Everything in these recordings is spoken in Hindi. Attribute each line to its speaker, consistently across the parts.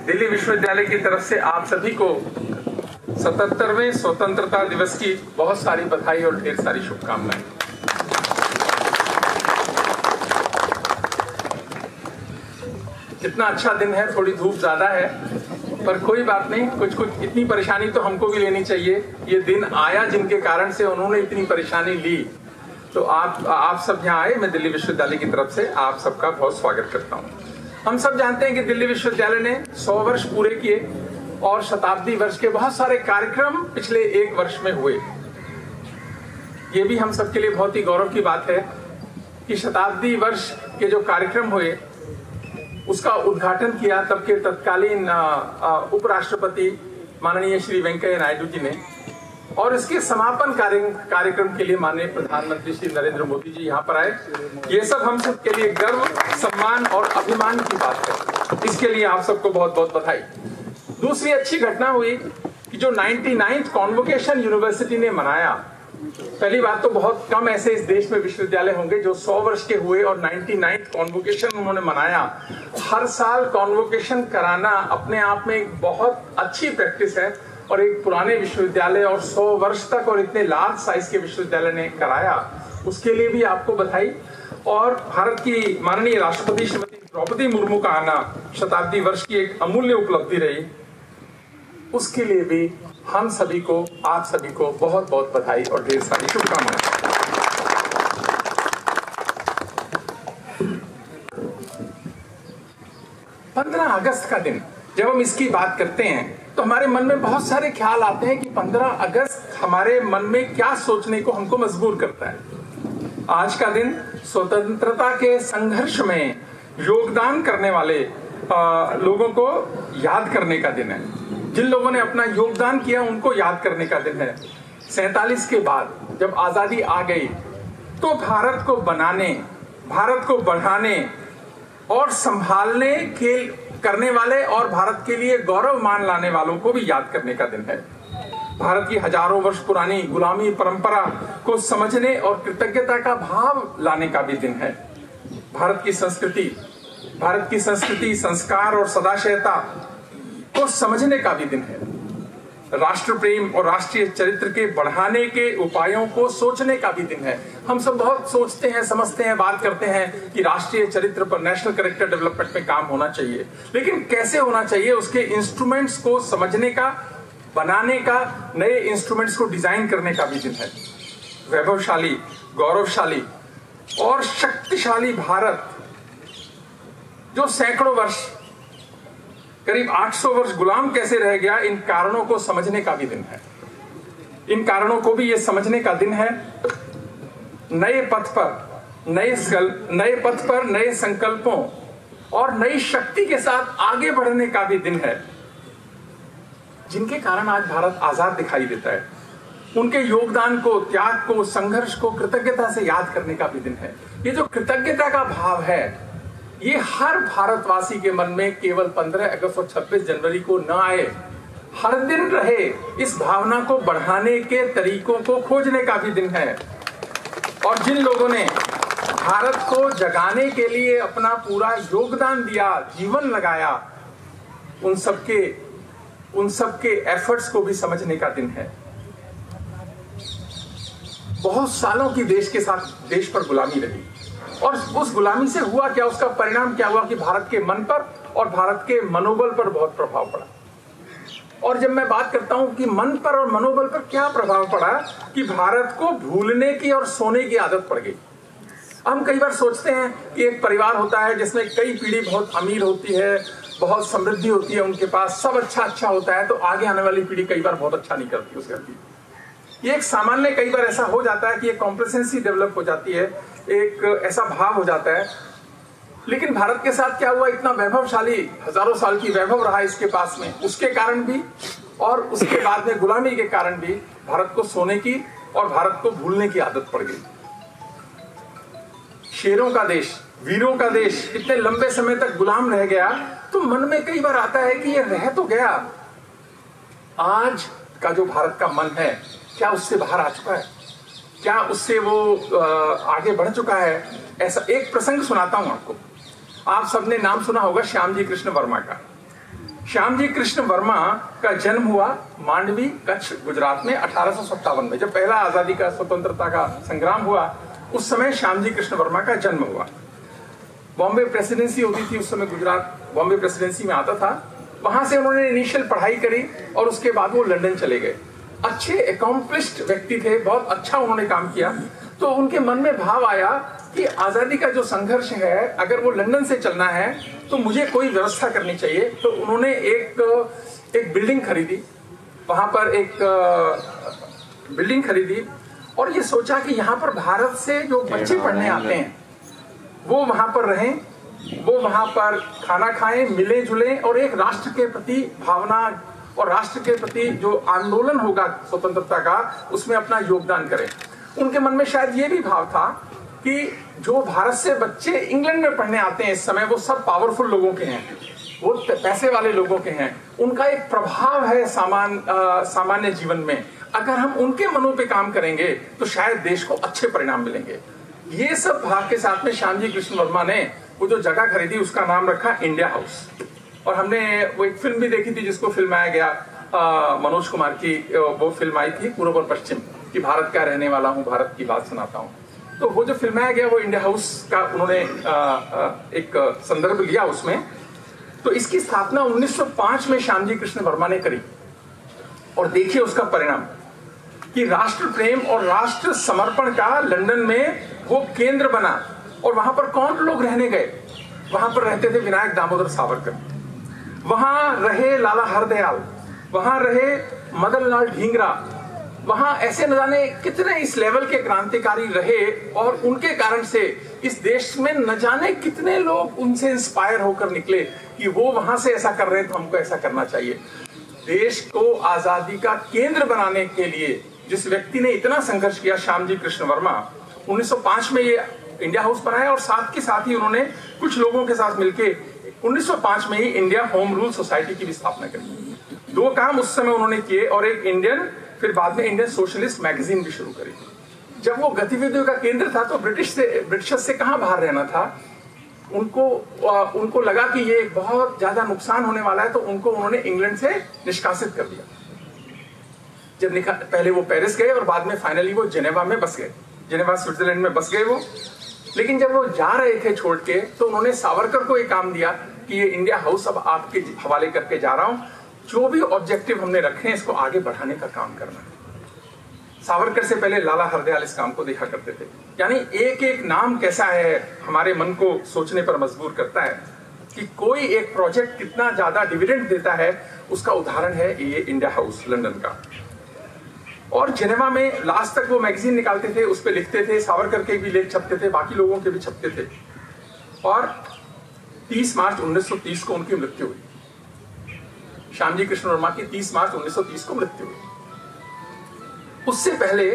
Speaker 1: दिल्ली विश्वविद्यालय की तरफ से आप सभी को 77वें स्वतंत्रता दिवस की बहुत सारी बधाई और ढेर सारी शुभकामनाएं। कितना अच्छा दिन है, थोड़ी धूप ज्यादा है पर कोई बात नहीं, कुछ इतनी परेशानी तो हमको भी लेनी चाहिए। ये दिन आया जिनके कारण से उन्होंने इतनी परेशानी ली, तो आप सब यहाँ आए, मैं दिल्ली विश्वविद्यालय की तरफ से आप सबका बहुत स्वागत करता हूँ। हम सब जानते हैं कि दिल्ली विश्वविद्यालय ने 100 वर्ष पूरे किए और शताब्दी वर्ष के बहुत सारे कार्यक्रम पिछले 1 वर्ष में हुए। ये भी हम सबके लिए बहुत ही गौरव की बात है कि शताब्दी वर्ष के जो कार्यक्रम हुए उसका उद्घाटन किया तब के तत्कालीन उपराष्ट्रपति माननीय श्री वेंकैया नायडू जी ने, और इसके समापन कार्यक्रम के लिए माननीय प्रधानमंत्री श्री नरेंद्र मोदी जी यहाँ पर आए। ये सब हम सब के लिए गर्व, सम्मान और अभिमान की बात है। इसके लिए आप सबको बहुत बहुत बधाई। दूसरी अच्छी घटना हुई कि जो 99th कॉन्वोकेशन यूनिवर्सिटी ने मनाया। पहली बात तो बहुत कम ऐसे इस देश में विश्वविद्यालय होंगे जो 100 वर्ष के हुए और 99th कॉन्वोकेशन उन्होंने मनाया। हर साल कॉन्वोकेशन कराना अपने आप में एक बहुत अच्छी प्रैक्टिस है और एक पुराने विश्वविद्यालय और 100 वर्ष तक और इतने लार्ज साइज के विश्वविद्यालय ने कराया, उसके लिए भी आपको बधाई। और भारत की माननीय राष्ट्रपति श्रीमती द्रौपदी मुर्मू का आना शताब्दी वर्ष की एक अमूल्य उपलब्धि रही, उसके लिए भी हम सभी को, आप सभी को बहुत बहुत बधाई और ढेर सारी शुभकामनाएं। 15 अगस्त का दिन जब हम इसकी बात करते हैं तो हमारे मन में बहुत सारे ख्याल आते हैं कि 15 अगस्त हमारे मन में क्या सोचने को हमको मजबूर करता है। आज का दिन स्वतंत्रता के संघर्ष में योगदान करने वाले लोगों को याद करने का दिन है। जिन लोगों ने अपना योगदान किया उनको याद करने का दिन है। 47 के बाद जब आजादी आ गई तो भारत को बनाने, भारत को बढ़ाने और संभालने के करने वाले और भारत के लिए गौरव मान लाने वालों को भी याद करने का दिन है। भारत की हजारों वर्ष पुरानी गुलामी परंपरा को समझने और कृतज्ञता का भाव लाने का भी दिन है। भारत की संस्कृति, संस्कार और सदाशयता को समझने का भी दिन है। राष्ट्र प्रेम और राष्ट्रीय चरित्र के बढ़ाने के उपायों को सोचने का भी दिन है। हम सब बहुत सोचते हैं, समझते हैं, बात करते हैं कि राष्ट्रीय चरित्र पर नेशनल कैरेक्टर डेवलपमेंट में काम होना चाहिए, लेकिन कैसे होना चाहिए उसके इंस्ट्रूमेंट्स को समझने का, बनाने का, नए इंस्ट्रूमेंट्स को डिजाइन करने का भी दिन है। वैभवशाली, गौरवशाली और शक्तिशाली भारत जो सैकड़ों वर्ष, करीब 800 वर्ष गुलाम कैसे रह गया, इन कारणों को समझने का भी दिन है। इन कारणों को भी ये समझने का दिन है। नए पथ पर नए संकल्पों और नई शक्ति के साथ आगे बढ़ने का भी दिन है। जिनके कारण आज भारत आजाद दिखाई देता है, उनके योगदान को, त्याग को, संघर्ष को कृतज्ञता से याद करने का भी दिन है। ये जो कृतज्ञता का भाव है ये हर भारतवासी के मन में केवल 15 अगस्त और 26 जनवरी को न आए, हर दिन रहे। इस भावना को बढ़ाने के तरीकों को खोजने का भी दिन है। और जिन लोगों ने भारत को जगाने के लिए अपना पूरा योगदान दिया, जीवन लगाया, उन सबके एफर्ट्स को भी समझने का दिन है। बहुत सालों की देश पर गुलामी रही और उस गुलामी से हुआ क्या, उसका परिणाम क्या हुआ कि भारत के मन पर और भारत के मनोबल पर बहुत प्रभाव पड़ा। और जब मैं बात करता हूं कि मन पर और मनोबल पर क्या प्रभाव पड़ा, कि भारत को भूलने की और सोने की आदत पड़ गई। हम कई बार सोचते हैं कि एक परिवार होता है जिसमें कई पीढ़ी बहुत अमीर होती है, बहुत समृद्धि होती है, उनके पास सब अच्छा होता है, तो आगे आने वाली पीढ़ी कई बार बहुत अच्छा नहीं करती उस घर की। ये एक सामान्य, कई बार ऐसा हो जाता है कि एक कॉम्प्लेसेंसी डेवलप हो जाती है, एक ऐसा भाव हो जाता है। लेकिन भारत के साथ क्या हुआ, इतना वैभवशाली, हजारों साल की वैभव रहा इसके पास में, उसके कारण भी और उसके बाद में गुलामी के कारण भी भारत को सोने की और भारत को भूलने की आदत पड़ गई। शेरों का देश, वीरों का देश इतने लंबे समय तक गुलाम रह गया, तो मन में कई बार आता है कि ये रह तो गया, आज का जो भारत का मन है क्या उससे बाहर आ चुका है, क्या उससे वो आगे बढ़ चुका है। ऐसा एक प्रसंग सुनाता हूं आपको। आप सबने नाम सुना होगा श्यामजी कृष्ण वर्मा का। श्यामजी कृष्ण वर्मा का जन्म हुआ मांडवी, कच्छ, गुजरात में 1857 में। जब पहला आजादी का, स्वतंत्रता का संग्राम हुआ, उस समय श्यामजी कृष्ण वर्मा का जन्म हुआ। बॉम्बे प्रेसिडेंसी होती थी उस समय, गुजरात बॉम्बे प्रेसिडेंसी में आता था। वहां से उन्होंने इनिशियल पढ़ाई करी और उसके बाद वो लंदन चले गए। अच्छे अकॉम्प्लिश्ड व्यक्ति थे, बहुत अच्छा उन्होंने काम किया। तो उनके मन में भाव आया कि आजादी का जो संघर्ष है, अगर वो लंदन से चलना है तो मुझे कोई व्यवस्था करनी चाहिए। तो उन्होंने एक बिल्डिंग खरीदी, वहां पर एक बिल्डिंग खरीदी और ये सोचा कि यहाँ पर भारत से जो बच्चे पढ़ने आते हैं वो वहां पर रहें, वो वहां पर खाना खाएं, मिले जुले और एक राष्ट्र के प्रति भावना और राष्ट्र के प्रति जो आंदोलन होगा स्वतंत्रता का, उसमें अपना योगदान करें। उनके मन में शायद ये भी भाव था कि जो भारत से बच्चे इंग्लैंड में पढ़ने आते हैं इस समय, वो सब पावरफुल लोगों के हैं, वो पैसे वाले लोगों के हैं, उनका एक प्रभाव है सामान्य जीवन में। अगर हम उनके मनों पे काम करेंगे तो शायद देश को अच्छे परिणाम मिलेंगे। ये सब भाव के साथ में श्यामजी कृष्ण वर्मा ने वो जो जगह खरीदी उसका नाम रखा इंडिया हाउस। और हमने वो एक फिल्म भी देखी थी जिसको फिल्माया गया, मनोज कुमार की वो फिल्म आई थी पूर्व और पश्चिम, कि भारत का रहने वाला हूँ, भारत की बात सुनाता हूँ। तो वो जो फिल्माया गया वो इंडिया हाउस का उन्होंने एक संदर्भ लिया उसमें। तो इसकी स्थापना 1905 में श्यामजी कृष्ण वर्मा ने करी और देखिए उसका परिणाम कि राष्ट्र प्रेम और राष्ट्र समर्पण का लंदन में वो केंद्र बना। और वहां पर कौन लोग रहने गए? वहां पर रहते थे विनायक दामोदर सावरकर, वहां रहे लाला हरदयाल, वहां रहे मदन लाल ढींगरा, वहां ऐसे न जाने कितने इस लेवल के क्रांतिकारी रहे और उनके कारण से इस देश में न जाने कितने लोग उनसे इंस्पायर होकर निकले कि वो वहां से ऐसा कर रहे हैं तो हमको ऐसा करना चाहिए। देश को आजादी का केंद्र बनाने के लिए जिस व्यक्ति ने इतना संघर्ष किया, श्यामजी कृष्ण वर्मा, 1905 में ये इंडिया हाउस बनाया और साथ के साथ ही उन्होंने कुछ लोगों के साथ मिलके 1905 में ही इंडिया होम रूल सोसाइटी की भी स्थापना करी। दो काम उस समय उन्होंने किए और एक इंडियन, फिर बाद में इंडियन सोशलिस्ट मैगजीन भी शुरू करी। जब वो गतिविधियों का केंद्र था तो ब्रिटिशर्स से कहां बाहर रहना था। उनको लगा कि ये बहुत ज्यादा नुकसान होने वाला है, तो उन्होंने इंग्लैंड से निष्कासित कर दिया। जब पहले वो पेरिस गए और बाद में फाइनली वो जेनेवा में बस गए, जेनेवा स्विट्जरलैंड में बस गए वो। लेकिन जब वो जा रहे थे छोड़ के, तो उन्होंने सावरकर को एक काम दिया कि ये इंडिया हाउस अब आपके हवाले करके जा रहा हूं, जो भी ऑब्जेक्टिव हमने रखे हैं इसको आगे बढ़ाने का काम करना है। सावरकर से पहले लाला हरदयाल इस काम को देखा करते थे। यानी एक एक नाम कैसा है हमारे मन को सोचने पर मजबूर करता है कि कोई एक प्रोजेक्ट कितना ज्यादा डिविडेंड देता है। उसका उदाहरण है ये इंडिया हाउस लंदन का। और जेनेवा में लास्ट तक वो मैगजीन निकालते थे, उस पर लिखते थे, सावरकर के भी लेख छपते थे, बाकी लोगों के भी छपते थे। और 30 मार्च 1930 को उनकी मृत्यु हुई। श्यामजी कृष्ण वर्मा की 30 मार्च 1930 को मृत्यु हुई। उससे पहले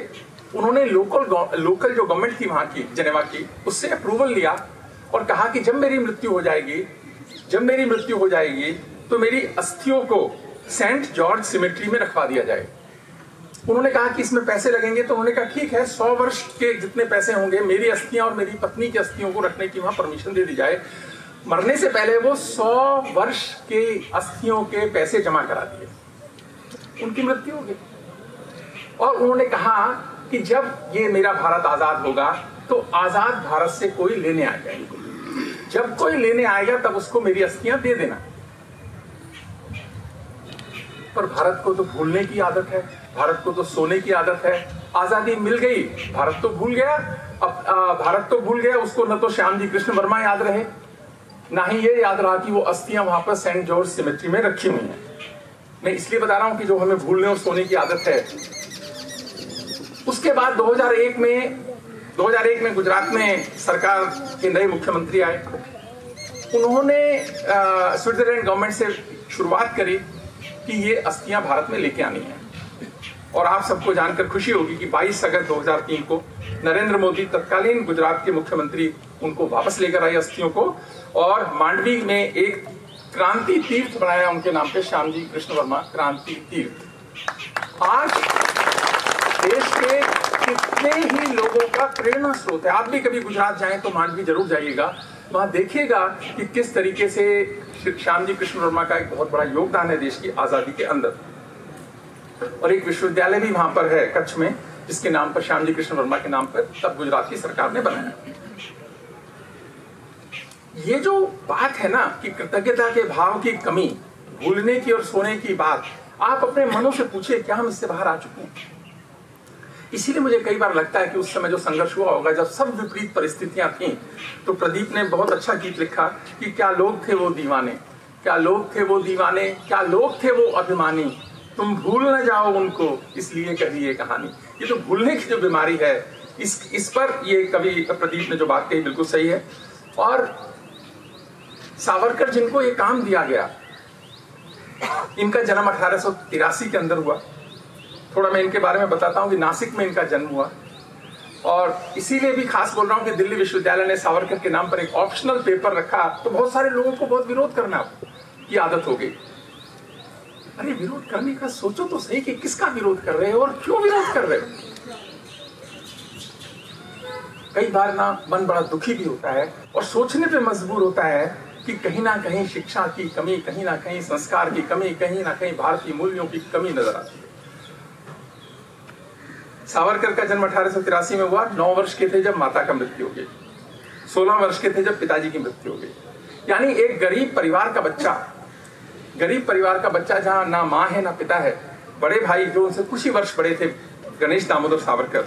Speaker 1: उन्होंने लोकल जो गवर्नमेंट थी वहां की, जेनेवा की, उससे अप्रूवल लिया और कहा कि जब मेरी मृत्यु हो जाएगी तो मेरी अस्थियों को सेंट जॉर्ज सिमेट्री में रखवा दिया जाए। उन्होंने कहा कि इसमें पैसे लगेंगे, तो उन्होंने कहा ठीक है, 100 वर्ष के जितने पैसे होंगे मेरी अस्थियां और मेरी पत्नी की अस्थियों को रखने की वहां परमिशन दे दी जाए। मरने से पहले वो 100 वर्ष के अस्थियों के पैसे जमा करा दिए। उनकी मृत्यु हो गई और उन्होंने कहा कि जब ये मेरा भारत आजाद होगा तो आजाद भारत से कोई लेने आएगा, जब कोई लेने आएगा तब उसको मेरी अस्थियां दे देना। पर भारत को तो भूलने की आदत है, भारत को तो सोने की आदत है। आजादी मिल गई, भारत तो भूल गया। अब भारत तो भूल गया, उसको न तो श्यामजी कृष्ण वर्मा याद रहे, ना ही ये याद रहा कि वो अस्थियां वहां पर सेंट जॉर्ज सिमेट्री में रखी हुई हैं। मैं इसलिए बता रहा हूं कि जो हमें भूलने और सोने की आदत है। उसके बाद 2001 में गुजरात में सरकार के नए मुख्यमंत्री आए। उन्होंने स्विट्जरलैंड गवर्नमेंट से शुरुआत करी कि ये अस्थियां भारत में लेके आनी है। और आप सबको जानकर खुशी होगी कि 22 अगस्त 2003 को नरेंद्र मोदी, तत्कालीन गुजरात के मुख्यमंत्री, उनको वापस लेकर आए अस्थियों को और मांडवी में एक क्रांति तीर्थ बनाया उनके नाम पे, श्यामजी कृष्ण वर्मा क्रांति तीर्थ। आज देश के कितने ही लोगों का प्रेरणा स्रोत है। आप भी कभी गुजरात जाएं तो मांडवी जरूर जाइएगा, वहां देखिएगा कि किस तरीके से श्यामजी कृष्ण वर्मा का एक बहुत बड़ा योगदान है देश की आजादी के अंदर। और एक विश्वविद्यालय भी वहां पर है कच्छ में, जिसके नाम पर, श्यामजी कृष्ण वर्मा के नाम पर, तब गुजरात की सरकार ने बनाया। ये जो बात है ना कि कृतज्ञता के भाव की कमी, भूलने की और सोने की बात, आप अपने मनों से पूछिए क्या हम इससे बाहर आ चुके हैं? इसीलिए मुझे कई बार लगता है कि उस समय जो संघर्ष हुआ होगा, जब सब विपरीत परिस्थितियां थीं, तो प्रदीप ने बहुत अच्छा गीत लिखा कि क्या लोग थे वो दीवाने, क्या लोग थे वो दीवाने, क्या लोग थे वो अभिमानी, तुम भूल न जाओ उनको इसलिए कही ये कहानी। ये तो भूलने की जो बीमारी है, इस पर ये कवि प्रदीप ने जो बात कही बिल्कुल सही है। और सावरकर जिनको ये काम दिया गया, इनका जन्म 1883 के अंदर हुआ। थोड़ा मैं इनके बारे में बताता हूं कि नासिक में इनका जन्म हुआ, और इसीलिए भी खास बोल रहा हूं कि दिल्ली विश्वविद्यालय ने सावरकर के नाम पर एक ऑप्शनल पेपर रखा, तो बहुत सारे लोगों को बहुत विरोध करना की आदत हो गई। अरे विरोध करने का सोचो तो सही कि किसका विरोध कर रहे हो और क्यों विरोध कर रहे हो। कई बार ना मन बड़ा दुखी भी होता है और सोचने पे मजबूर होता है कि कहीं ना कहीं शिक्षा की कमी, कहीं ना कहीं संस्कार की कमी, कहीं ना कहीं भारतीय मूल्यों की कमी नजर आती है। सावरकर का जन्म 1883 में हुआ। 9 वर्ष के थे जब माता का मृत्यु हो गई, 16 वर्ष के थे जब पिताजी की मृत्यु हो गई। यानी एक गरीब परिवार का बच्चा जहां ना माँ है ना पिता है, बड़े भाई जो उनसे कुछ ही वर्ष बड़े थे, गणेश दामोदर सावरकर,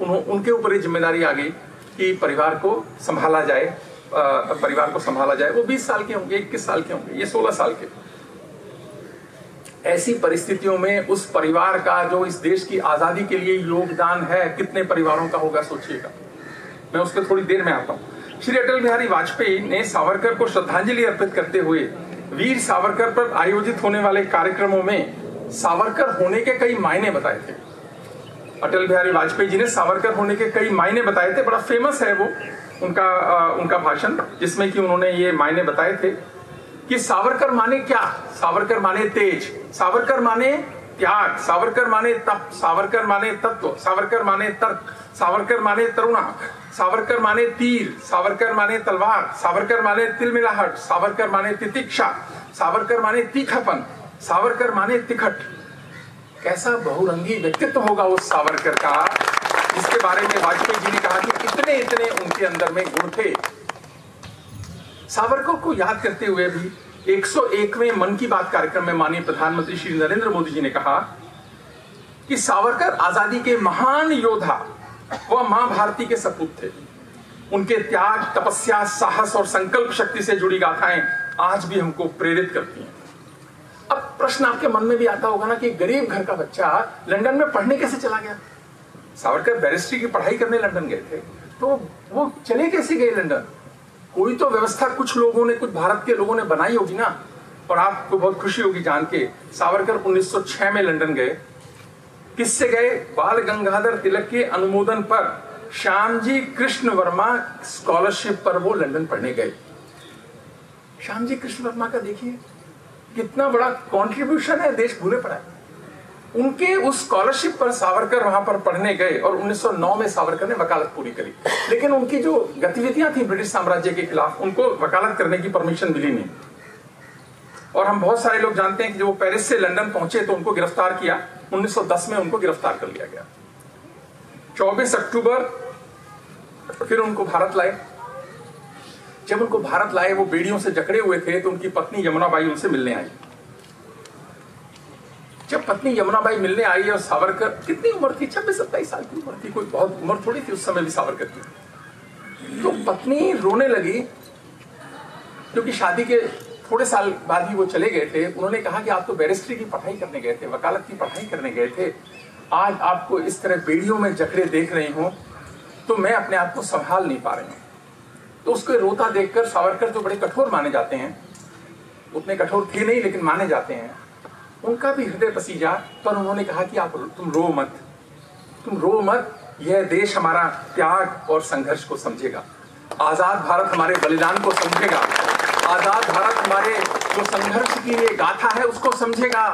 Speaker 1: उनके ऊपर ये जिम्मेदारी आ गई कि परिवार को संभाला जाए। वो 20 साल के होंगे, 21 साल के होंगे, ये 16 साल के। ऐसी परिस्थितियों में उस परिवार का जो इस देश की आजादी के लिए योगदान है, कितने परिवारों का होगा सोचिएगा। मैं उस पर थोड़ी देर में आता हूं। श्री अटल बिहारी वाजपेयी ने सावरकर को श्रद्धांजलि अर्पित करते हुए वीर सावरकर पर आयोजित होने वाले कार्यक्रमों में सावरकर होने के कई मायने बताए थे। अटल बिहारी वाजपेयी जी ने सावरकर होने के कई मायने बताए थे। बड़ा फेमस है वो उनका भाषण, जिसमें कि उन्होंने ये मायने बताए थे कि सावरकर माने क्या। सावरकर माने तेज, सावरकर माने त्याग, सावरकर माने तप, सावरकर माने तत्व, सावरकर माने तर्क, सावरकर माने तरुणा, सावरकर माने तीर, सावरकर माने तलवार, सावरकर माने तिलमिलाहट, सावरकर माने तितिक्षा, सावरकर माने तीखापन, सावरकर माने तिखट। कैसा बहुरंगी व्यक्तित्व होगा उस सावरकर का, जिसके बारे में वाजपेयी जी ने कहा कि इतने इतने उनके अंदर में गुण थे। सावरकर को याद करते हुए भी 101वें मन की बात कार्यक्रम में माननीय प्रधानमंत्री श्री नरेंद्र मोदी जी ने कहा कि सावरकर आजादी के महान योद्धा व मां भारती के सपूत थे। उनके त्याग, तपस्या, साहस और संकल्प शक्ति से जुड़ी गाथाएं आज भी हमको प्रेरित करती हैं। अब प्रश्न आपके मन में भी आता होगा ना कि गरीब घर का बच्चा लंदन में पढ़ने कैसे चला गया। सावरकर बैरिस्ट्री की पढ़ाई करने लंदन गए थे, तो वो चले कैसे गए लंदन। कोई तो व्यवस्था कुछ लोगों ने, कुछ भारत के लोगों ने बनाई होगी ना। और आपको बहुत खुशी होगी जान के, सावरकर 1906 में लंदन गए। किससे गए? बाल गंगाधर तिलक के अनुमोदन पर श्यामजी कृष्ण वर्मा स्कॉलरशिप पर वो लंदन पढ़ने गए। श्यामजी कृष्ण वर्मा का देखिए कितना बड़ा कंट्रीब्यूशन है, देश भूले पड़ा है। उनके उस स्कॉलरशिप पर सावरकर वहां पर पढ़ने गए और 1909 में सावरकर ने वकालत पूरी करी। लेकिन उनकी जो गतिविधियां थी ब्रिटिश साम्राज्य के खिलाफ, उनको वकालत करने की परमिशन मिली नहीं। और हम बहुत सारे लोग जानते हैं कि जब वो पेरिस से लंदन पहुंचे तो उनको गिरफ्तार किया। 1910 में उनको गिरफ्तार कर लिया गया। 24 अक्टूबर फिर उनको भारत लाए। जब उनको भारत लाए, वो बेड़ियों से जकड़े हुए थे, तो उनकी पत्नी यमुनाबाई उनसे मिलने आई। जब पत्नी यमुनाबाई मिलने आई और सावरकर, कितनी उम्र थी, 26-27 साल की उम्र थी, कोई बहुत उम्र थोड़ी थी उस समय भी सावरकर की। तो पत्नी रोने लगी, क्योंकि शादी के थोड़े साल बाद ही वो चले गए थे। उन्होंने कहा कि आप तो बैरिस्ट्री की पढ़ाई करने गए थे, वकालत की पढ़ाई करने गए थे, आज आपको इस तरह बेड़ियों में जकड़े देख रही हूं तो मैं अपने आप को संभाल नहीं पा रही हूं। तो उसको रोता देखकर सावरकर, जो बड़े कठोर माने जाते हैं, उतने कठोर थे नहीं लेकिन माने जाते हैं, उनका भी हृदय पसीजा। पर उन्होंने कहा कि तुम रो मत, यह देश हमारा त्याग और संघर्ष को समझेगा, आजाद भारत हमारे बलिदान को समझेगा, आजाद भारत हमारे जो संघर्ष की ये गाथा है उसको समझेगा।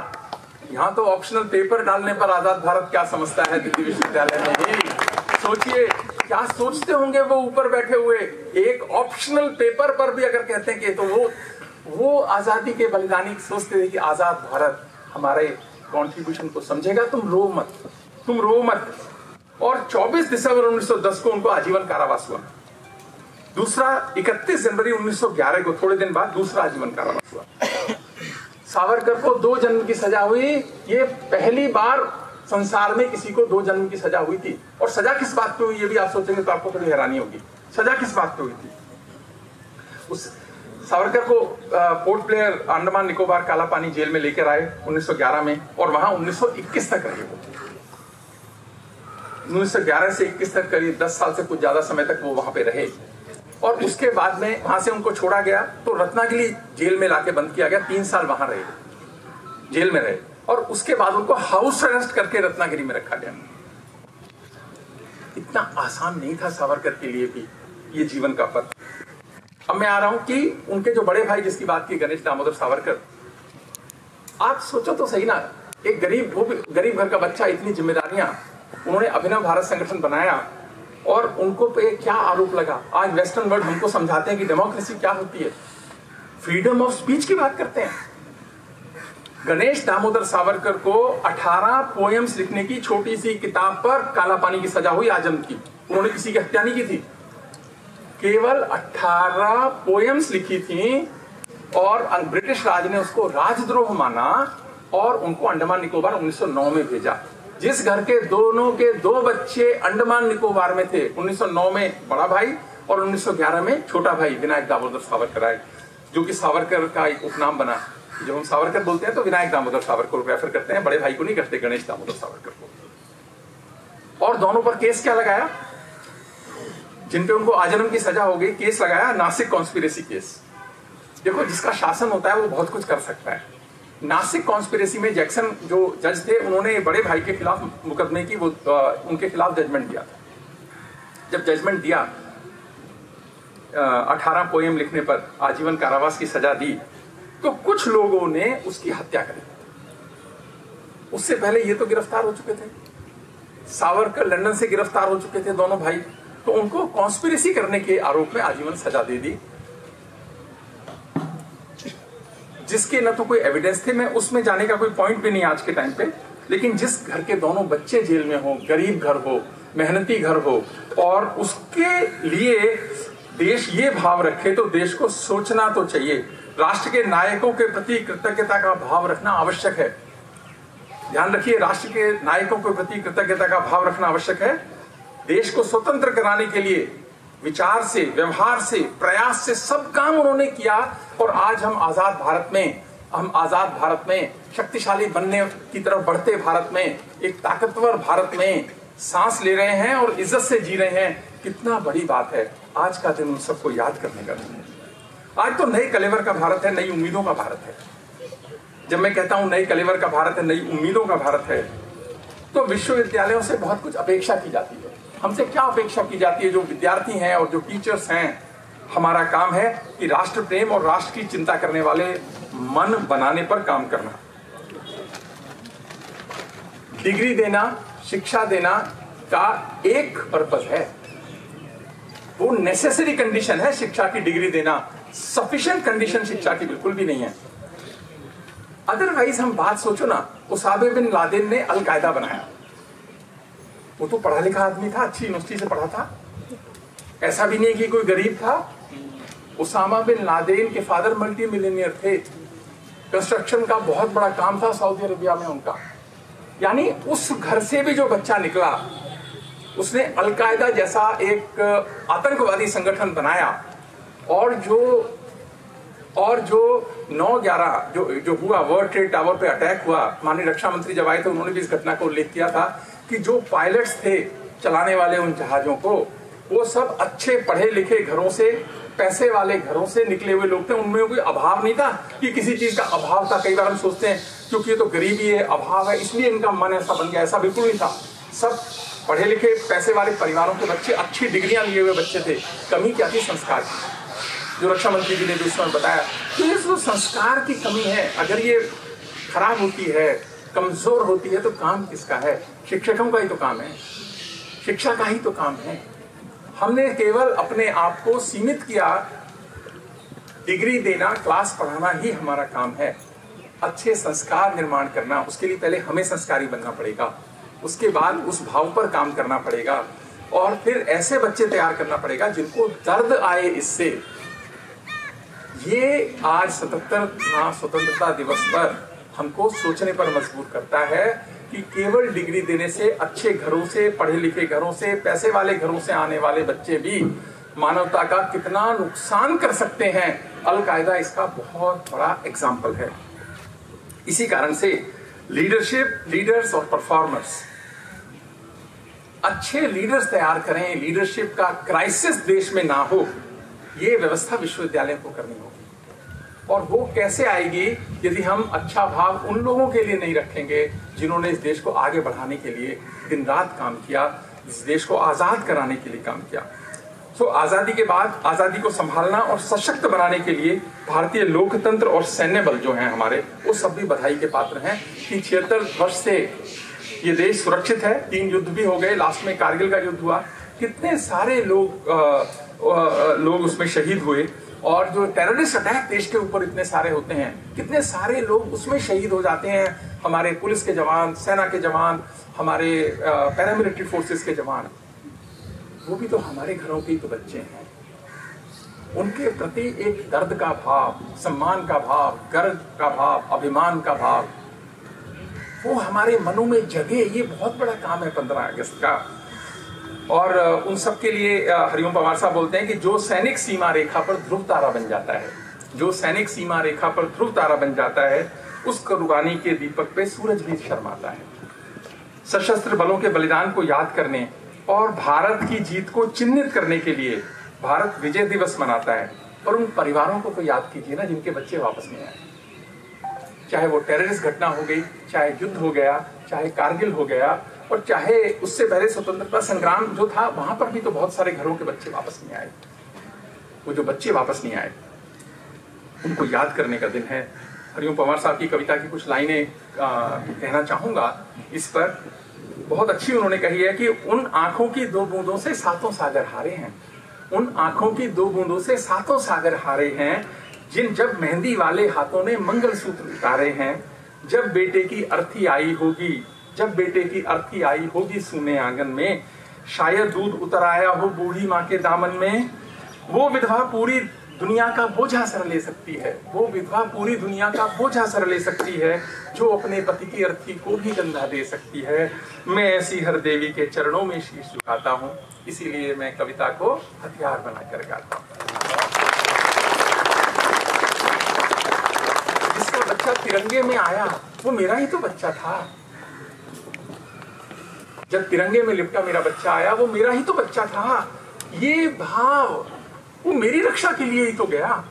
Speaker 1: यहाँ तो ऑप्शनल पेपर डालने पर आजाद भारत क्या समझता है दिल्ली विश्वविद्यालय में ही। सोचिए क्या सोचते होंगे वो ऊपर बैठे हुए। एक ऑप्शनल पेपर पर भी अगर कहते हैं कि तो वो आजादी के बलिदानी सोचते थे कि आजाद भारत हमारे कॉन्ट्रीब्यूशन को समझेगा, तुम रो मत। और 24 दिसंबर 1910 को उनको आजीवन कारावास हुआ। दूसरा 31 जनवरी 1911 को, थोड़े दिन बाद, दूसरा आजीवन कारावास हुआ। सावरकर को 2 जन्म की सजा हुई। ये पहली बार संसार में किसी को 2 जन्म की सजा हुई थी। और सजा किस बात पे हुई, ये भी आप सोचेंगे तो आपको थोड़ी हैरानी होगी। सजा किस बात पे हुई थी? उस सावरकर को पोर्ट ब्लेयर, अंडमान निकोबार काला पानी जेल में लेकर आए 1911 में, और वहां 1921 तक रहे वो। 1911 से 21 तक करीब 10 साल से कुछ ज्यादा समय तक वो वहां पे रहे। और उसके बाद में वहां से उनको छोड़ा गया तो रत्नागिरी जेल में लाके बंद किया गया। 3 साल वहां रहे, जेल में रहे, और उसके बाद उनको हाउस अरेस्ट करके रत्नागिरी में रखा गया। इतना आसान नहीं था सावरकर के लिए भी ये जीवन का पथ। अब मैं आ रहा हूं कि उनके जो बड़े भाई जिसकी बात की, गणेश दामोदर सावरकर, आप सोचो तो सही ना, एक गरीब, वो भी गरीब घर का बच्चा, इतनी जिम्मेदारियां, उन्होंने अभिनव भारत संगठन बनाया, और उनको पे क्या आरोप लगा। आज वेस्टर्न वर्ल्ड हमको समझाते हैं कि डेमोक्रेसी क्या होती है, फ्रीडम ऑफ स्पीच की बात करते हैं। गणेश दामोदर सावरकर को 18 पोएम्स लिखने की छोटी सी किताब पर काला पानी की सजा हुई आजम की। उन्होंने किसी की हत्या नहीं की थी, केवल 18 पोएम्स लिखी थी, और ब्रिटिश राज ने उसको राजद्रोह माना और उनको अंडमान निकोबार 1909 में भेजा। जिस घर के दोनों के 2 बच्चे अंडमान निकोबार में थे, 1909 में बड़ा भाई और 1911 में छोटा भाई विनायक दामोदर सावरकर आए, जो कि सावरकर का एक उपनाम बना। जब हम सावरकर बोलते हैं तो विनायक दामोदर सावरकर को रेफर करते हैं, बड़े भाई को नहीं करते, गणेश दामोदर सावरकर को। और दोनों पर केस क्या लगाया, जिन पे उनको आजीवन की सजा हो गई, केस लगाया नासिक कॉन्स्पिरेसी केस। देखो, जिसका शासन होता है वो बहुत कुछ कर सकता है। नासिक कॉन्स्पिरेसी में जैक्सन जो जज थे, उन्होंने बड़े भाई के खिलाफ मुकदमे की वो उनके खिलाफ जजमेंट दिया था। जब जजमेंट दिया, 18 पोएम लिखने पर आजीवन कारावास की सजा दी, तो कुछ लोगों ने उसकी हत्या करी। उससे पहले ये तो गिरफ्तार हो चुके थे, सावरकर लंदन से गिरफ्तार हो चुके थे दोनों भाई, तो उनको कॉन्स्पिरेसी करने के आरोप में आजीवन सजा दे दी, जिसके न तो कोई एविडेंस थे। मैं उसमें जाने का कोई पॉइंट भी नहीं आज के टाइम पे, लेकिन जिस घर के दोनों बच्चे जेल में हो, गरीब घर हो, मेहनती घर हो, और उसके लिए देश ये भाव रखे, तो देश को सोचना तो चाहिए। राष्ट्र के नायकों के प्रति कृतज्ञता का भाव रखना आवश्यक है। ध्यान रखिए, राष्ट्र के नायकों के प्रति कृतज्ञता का भाव रखना आवश्यक है। देश को स्वतंत्र कराने के लिए विचार से, व्यवहार से, प्रयास से सब काम उन्होंने किया, और आज हम आजाद भारत में शक्तिशाली बनने की तरफ बढ़ते भारत में, एक ताकतवर भारत में सांस ले रहे हैं और इज्जत से जी रहे हैं। कितना बड़ी बात है। आज का दिन उन सबको याद करने का दिन है। आज तो नए कलेवर का भारत है, नई उम्मीदों का भारत है। जब मैं कहता हूं नए कलेवर का भारत है, नई उम्मीदों का भारत है, तो विश्वविद्यालयों से बहुत कुछ अपेक्षा की जाती है। हमसे क्या अपेक्षा की जाती है? जो विद्यार्थी हैं और जो टीचर्स हैं, हमारा काम है कि राष्ट्र प्रेम और राष्ट्र की चिंता करने वाले मन बनाने पर काम करना। डिग्री देना, शिक्षा देना का एक पर्पस है, वो नेसेसरी कंडीशन है शिक्षा की डिग्री देना, सफिशिएंट कंडीशन शिक्षा की बिल्कुल भी नहीं है। अदरवाइज हम बात सोचो ना, उसामा बिन लादेन ने अल-कायदा बनाया, वो तो पढ़ा लिखा आदमी था, अच्छी यूनिवर्सिटी से पढ़ा था, ऐसा भी नहीं कि कोई गरीब था। उसामा बिन लादेन के फादर मल्टी मिलियनियर थे, कंस्ट्रक्शन का बहुत बड़ा काम था सऊदी अरेबिया में उनका। यानी उस घर से भी जो बच्चा निकला, उसने अल-कायदा जैसा एक आतंकवादी संगठन बनाया, और जो 9/11 जो हुआ, वर्ल्ड ट्रेड टावर पे अटैक हुआ, माननीय रक्षा मंत्री जब आए थे उन्होंने भी इस घटना को उल्लेख किया था कि जो पायलट्स थे चलाने वाले उन जहाजों को, वो सब अच्छे पढ़े लिखे घरों से, पैसे वाले घरों से निकले हुए लोग थे। उनमें कोई अभाव नहीं था कि किसी चीज का अभाव था। कई बार हम सोचते हैं क्योंकि ये तो गरीबी है, अभाव है, इसलिए इनका मन ऐसा बन गया, ऐसा बिल्कुल नहीं था। सब पढ़े लिखे पैसे वाले परिवारों के बच्चे, अच्छी डिग्रियां लिए हुए बच्चे थे। कमी क्या थी? संस्कार की, जो रक्षा मंत्री जी ने भी उस समय बताया। तो ये जो संस्कार की कमी है, अगर ये खराब होती है, कमजोर होती है, तो काम किसका है? शिक्षकों का ही तो काम है, शिक्षा का ही तो काम है। हमने केवल अपने आप को सीमित किया डिग्री देना, क्लास पढ़ाना ही हमारा काम है। अच्छे संस्कार निर्माण करना, उसके लिए पहले हमें संस्कारी बनना पड़ेगा, उसके बाद उस भाव पर काम करना पड़ेगा, और फिर ऐसे बच्चे तैयार करना पड़ेगा जिनको दर्द आए इससे। ये आज 77वां स्वतंत्रता दिवस पर हमको सोचने पर मजबूर करता है कि केवल डिग्री देने से, अच्छे घरों से, पढ़े लिखे घरों से, पैसे वाले घरों से आने वाले बच्चे भी मानवता का कितना नुकसान कर सकते हैं। अल-कायदा इसका बहुत बड़ा एग्जाम्पल है। इसी कारण से लीडरशिप, लीडर्स और परफॉर्मर्स, अच्छे लीडर्स तैयार करें, लीडरशिप का क्राइसिस देश में ना हो, ये व्यवस्था विश्वविद्यालयों को करनी होगी। और वो कैसे आएगी यदि हम अच्छा भाव उन लोगों के लिए नहीं रखेंगे जिन्होंने इस देश को आगे बढ़ाने के लिए दिन रात काम किया, इस देश को आजाद कराने के लिए काम किया। तो आजादी के बाद आजादी को संभालना और सशक्त बनाने के लिए भारतीय लोकतंत्र और सैन्य बल जो हैं हमारे, वो सब भी बधाई के पात्र हैं कि 76 वर्ष से ये देश सुरक्षित है। 3 युद्ध भी हो गए, लास्ट में कारगिल का युद्ध हुआ, कितने सारे लोग उसमें शहीद हुए, और जो टेररिस्ट अटैक देश के ऊपर इतने सारे होते हैं, कितने सारे लोग उसमें शहीद हो जाते हैं। हमारे पुलिस के जवान, सेना के जवान, हमारे पैरामिलिट्री फोर्सेस के जवान, वो भी तो हमारे घरों के ही तो बच्चे हैं। उनके प्रति एक दर्द का भाव, सम्मान का भाव, गर्व का भाव, अभिमान का भाव, वो हमारे मनों में जगे। ये बहुत बड़ा काम है 15 अगस्त का। और उन सब के लिए हरिओम पवार साहब बोलते हैं कि जो सैनिक सीमा रेखा पर ध्रुव तारा बन जाता है, जो सैनिक सीमा रेखा पर ध्रुव तारा बन जाता है, उस कुर्बानी के दीपक पे सूरज भी शर्माता है। सशस्त्र बलों के बलिदान को याद करने और भारत की जीत को चिन्हित करने के लिए भारत विजय दिवस मनाता है। और उन परिवारों को तो याद कीजिए ना जिनके बच्चे वापस नहीं आए, चाहे वो टेररिस्ट घटना हो गई, चाहे युद्ध हो गया, चाहे कारगिल हो गया, और चाहे उससे पहले स्वतंत्रता संग्राम जो था, वहां पर भी तो बहुत सारे घरों के बच्चे वापस नहीं आए। वो जो बच्चे वापस नहीं आए उनको याद करने का दिन है। हरिओम पवार साहब की कविता की कुछ लाइनें कहना चाहूंगा इस पर। बहुत अच्छी उन्होंने कही है कि उन आंखों की 2 बूंदों से 7 सागर हारे हैं, उन आंखों की 2 बूंदों से 7 सागर हारे हैं, जब मेहंदी वाले हाथों ने मंगलसूत्र उतारे हैं, जब बेटे की अर्थी आई होगी, जब बेटे की अर्थी आई होगी सूने आंगन में, शायद दूध उतर आया हो बूढ़ी माँ के दामन में, वो विधवा पूरी दुनिया का बोझा सर ले सकती है, वो विधवा पूरी दुनिया का बोझा सर ले सकती है, जो अपने पति की अर्थी को भी कंधा दे सकती है। मैं ऐसी हर देवी के चरणों में शीश झुकाता हूँ, इसीलिए मैं कविता को हथियार बनाकर गाता हूँ। जिसका बच्चा तिरंगे में आया वो मेरा ही तो बच्चा था। जब तिरंगे में लिपटा मेरा बच्चा आया वो मेरा ही तो बच्चा था। ये भाव वो मेरी रक्षा के लिए ही तो गया।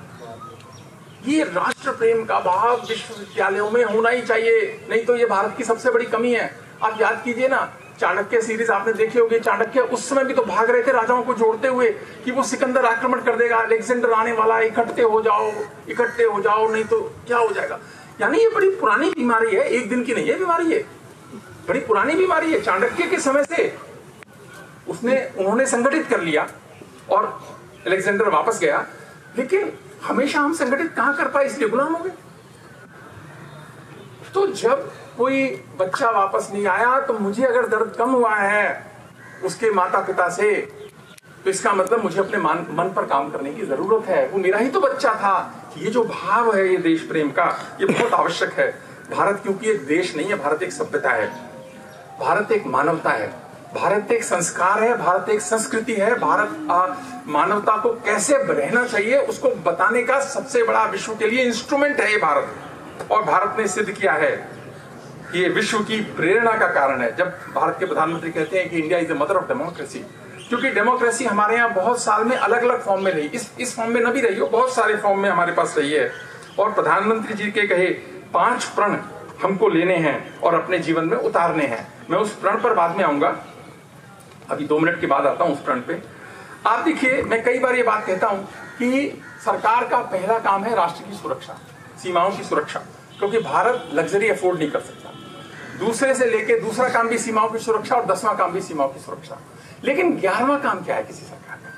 Speaker 1: ये राष्ट्र प्रेम का भाव विश्वविद्यालयों में होना ही चाहिए, नहीं तो ये भारत की सबसे बड़ी कमी है। आप याद कीजिए ना, चाणक्य सीरीज आपने देखी होगी। चाणक्य उस समय भी तो भाग रहे थे राजाओं को जोड़ते हुए कि वो सिकंदर आक्रमण कर देगा, अलेक्जेंडर आने वाला, इकट्ठे हो जाओ नहीं तो क्या हो जाएगा। यानी ये बड़ी पुरानी बीमारी है, एक दिन की नहीं है बीमारी, है बड़ी पुरानी बीमारी है। चाणक्य के समय से उन्होंने संगठित कर लिया और अलेक्जेंडर वापस गया, लेकिन हमेशा हम संगठित कहां कर पाए, इसलिए गुलाम हो गए। तो जब कोई बच्चा वापस नहीं आया तो मुझे अगर दर्द कम हुआ है उसके माता पिता से, तो इसका मतलब मुझे अपने मन पर काम करने की जरूरत है। वो मेरा ही तो बच्चा था। ये जो भाव है ये देश प्रेम का, ये बहुत आवश्यक है। भारत क्योंकि एक देश नहीं है, भारत एक सभ्यता है, भारत एक मानवता है, भारत एक संस्कार है, भारत एक संस्कृति है। भारत मानवता को कैसे रहना चाहिए उसको बताने का सबसे बड़ा विश्व के लिए इंस्ट्रूमेंट है ये भारत। और भारत ने सिद्ध किया है कि ये विश्व की प्रेरणा का कारण है। जब भारत के प्रधानमंत्री कहते हैं कि India is the mother of democracy, क्योंकि डेमोक्रेसी हमारे यहाँ बहुत साल में अलग अलग फॉर्म में रही, इस फॉर्म में न भी रही हो, बहुत सारे फॉर्म में हमारे पास रही है। और प्रधानमंत्री जी के कहे 5 प्रण हमको लेने हैं और अपने जीवन में उतारने हैं। मैं उस प्रण पर बाद में आऊंगा, अभी 2 मिनट के बाद आता हूं उस प्रण पे। आप देखिए, मैं कई बार ये बात कहता हूं कि सरकार का पहला काम है राष्ट्र की सुरक्षा, सीमाओं की सुरक्षा, क्योंकि भारत लग्जरी अफोर्ड नहीं कर सकता। दूसरे से लेके दूसरा काम भी सीमाओं की सुरक्षा और 10वां काम भी सीमाओं की सुरक्षा। लेकिन 11वां काम क्या है किसी सरकार का?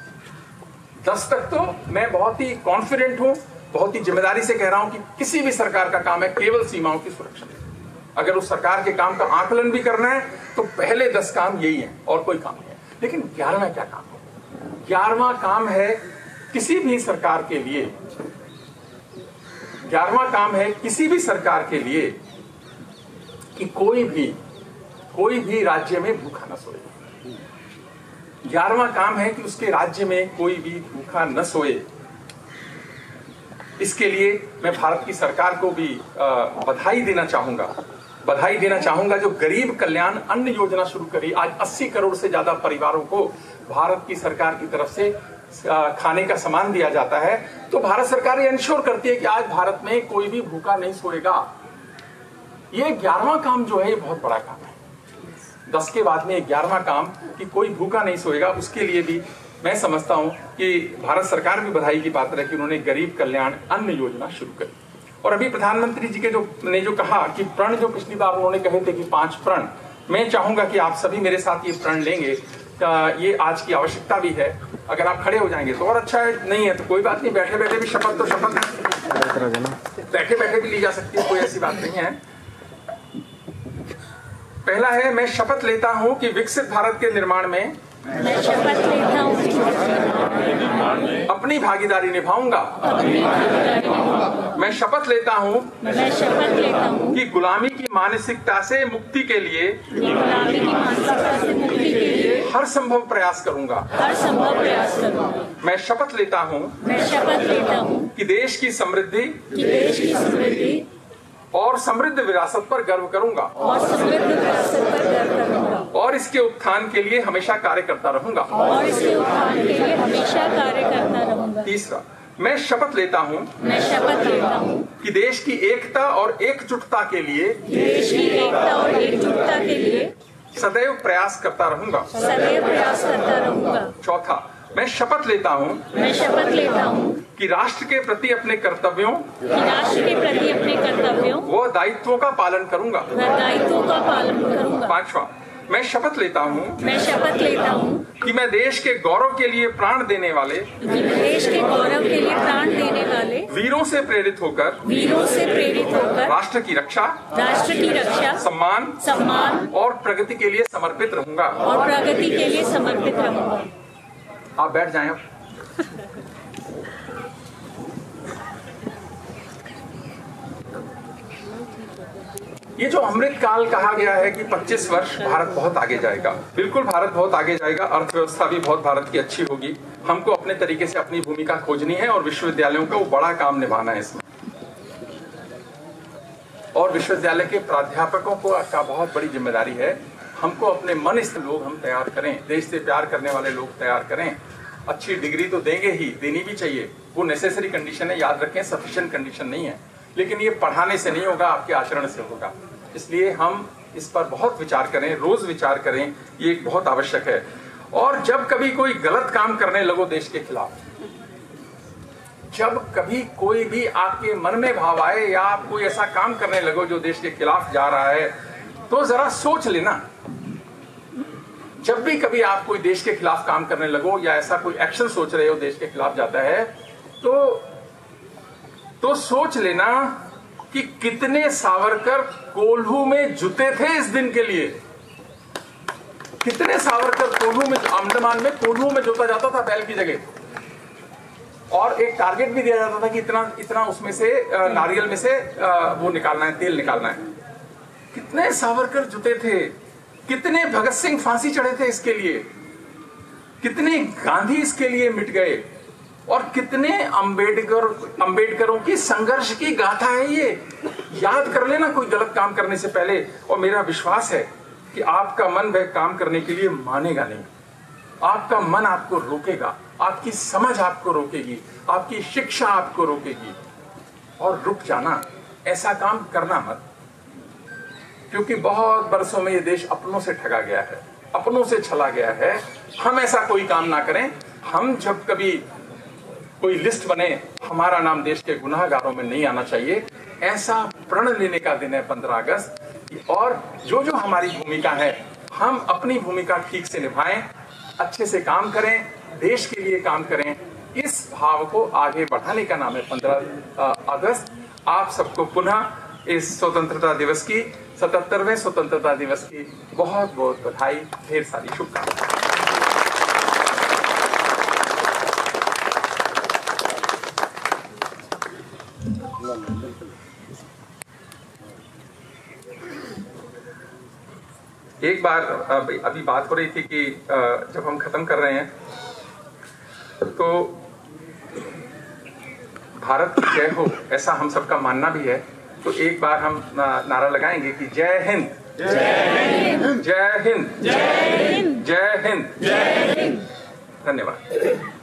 Speaker 1: 10 तक तो मैं बहुत ही कॉन्फिडेंट हूं, बहुत ही जिम्मेदारी से कह रहा हूं कि किसी भी सरकार का काम है केवल सीमाओं की सुरक्षा। अगर उस सरकार के काम का आकलन भी करना है तो पहले 10 काम यही है और कोई काम नहीं है। लेकिन 11वां क्या काम है? 11वां काम है किसी भी सरकार के लिए, 11वां काम है किसी भी सरकार के लिए कि कोई भी राज्य में भूखा न सोए। 11वां काम है कि उसके राज्य में कोई भी भूखा न सोए। इसके लिए मैं भारत की सरकार को भी बधाई देना चाहूंगा जो गरीब कल्याण अन्न योजना शुरू करी। आज 80 करोड़ से ज्यादा परिवारों को भारत की सरकार की तरफ से खाने का सामान दिया जाता है। तो भारत सरकार ये इंश्योर करती है कि आज भारत में कोई भी भूखा नहीं सोएगा। ये 11वां काम जो है ये बहुत बड़ा काम है। 10 के बाद में 11वां काम कि कोई भूखा नहीं सोएगा, उसके लिए भी मैं समझता हूं कि भारत सरकार भी बधाई की पात्र है कि उन्होंने गरीब कल्याण अन्न योजना शुरू करी। और अभी प्रधानमंत्री जी के जो कहा कि प्रण जो पिछली बार उन्होंने कहे थे कि 5 प्रण, मैं चाहूंगा कि आप सभी मेरे साथ ये प्रण लेंगे। ये आज की आवश्यकता भी है। अगर आप खड़े हो जाएंगे तो और अच्छा है, नहीं है तो कोई बात नहीं, बैठे बैठे भी शपथ बैठे बैठे भी ली जा सकती है, कोई ऐसी बात नहीं है। पहला है, मैं शपथ लेता हूं कि विकसित भारत के निर्माण में
Speaker 2: मैं शपथ लेता हूं
Speaker 1: अपनी भागीदारी निभाऊंगा। मैं शपथ लेता हूं कि गुलामी की मानसिकता से मुक्ति के लिए हर संभव प्रयास करूंगा। मैं शपथ लेता हूं कि देश की समृद्धि और समृद्ध विरासत पर गर्व करूंगा और इसके उत्थान के लिए हमेशा कार्य करता रहूंगा। तीसरा, मैं शपथ लेता हूं कि देश की एकता और एकजुटता के लिए सदैव प्रयास करता रहूंगा। चौथा, मैं शपथ लेता हूं कि राष्ट्र के प्रति अपने कर्तव्यों व दायित्वों का पालन करूंगा। पांचवा, मैं शपथ लेता हूं कि मैं देश के गौरव के लिए प्राण देने वाले वीरों से प्रेरित होकर राष्ट्र की रक्षा सम्मान और प्रगति के लिए समर्पित रहूंगा। आप बैठ जाएं। अब ये जो अमृत काल कहा गया है कि 25 वर्ष भारत बहुत आगे जाएगा, बिल्कुल भारत बहुत आगे जाएगा। अर्थव्यवस्था भी बहुत भारत की अच्छी होगी। हमको अपने तरीके से अपनी भूमिका खोजनी है और विश्वविद्यालयों का वो बड़ा काम निभाना है इसमें। और विश्वविद्यालय के प्राध्यापकों को का बहुत बड़ी जिम्मेदारी है। हमको अपने मनस्थ लोग हम तैयार करें, देश से प्यार करने वाले लोग तैयार करें। अच्छी डिग्री तो देंगे ही, देनी भी चाहिए, वो नेसेसरी कंडीशन है, याद रखें, सफिशिएंट कंडीशन नहीं है। लेकिन ये पढ़ाने से नहीं होगा, आपके आचरण से होगा। इसलिए हम इस पर बहुत विचार करें, रोज विचार करें, ये बहुत आवश्यक है। और जब कभी कोई गलत काम करने लगो देश के खिलाफ, जब कभी कोई भी आपके मन में भाव आए या आप कोई ऐसा काम करने लगो जो देश के खिलाफ जा रहा है, तो जरा सोच लेना। जब भी कभी आप कोई देश के खिलाफ काम करने लगो या ऐसा कोई एक्शन सोच रहे हो देश के खिलाफ जाता है, तो सोच लेना कि कितने सावरकर कोल्हू में जुते थे इस दिन के लिए। कितने सावरकर कोल्हू में, अंडमान में कोल्हू में जोता जाता था बैल की जगह, और एक टारगेट भी दिया जाता था कि इतना उसमें से नारियल में से वो निकालना है, तेल निकालना है। कितने सावरकर जुते थे, कितने भगत सिंह फांसी चढ़े थे इसके लिए, कितने गांधी इसके लिए मिट गए, और कितने अंबेडकरों की संघर्ष की गाथा है ये। याद कर लेना कोई गलत काम करने से पहले। और मेरा विश्वास है कि आपका मन वह काम करने के लिए मानेगा नहीं। आपका मन आपको रोकेगा, आपकी समझ आपको रोकेगी, आपकी शिक्षा आपको रोकेगी। और रुक जाना, ऐसा काम करना मत, क्योंकि बहुत बरसों में ये देश अपनों से ठगा गया है, अपनों से छला गया है। हम ऐसा कोई काम ना करें। हम जब कभी कोई लिस्ट बने, हमारा नाम देश के गुनाहगारों में नहीं आना चाहिए। ऐसा प्रण लेने का दिन है 15 अगस्त। और जो जो हमारी भूमिका है, हम अपनी भूमिका ठीक से निभाएं, अच्छे से काम करें, देश के लिए काम करें। इस भाव को आगे बढ़ाने का नाम है 15 अगस्त। आप सबको पुनः इस स्वतंत्रता दिवस की 77वें स्वतंत्रता दिवस की बहुत बहुत बधाई, ढेर सारी शुभकामनाएं। एक बार अभी बात हो रही थी कि जब हम खत्म कर रहे हैं तो भारत की जय हो, ऐसा हम सबका मानना भी है। तो एक बार हम नारा लगाएंगे कि जय हिंद, जय हिंद, जय हिंद, जय हिंद, जय हिंद। धन्यवाद।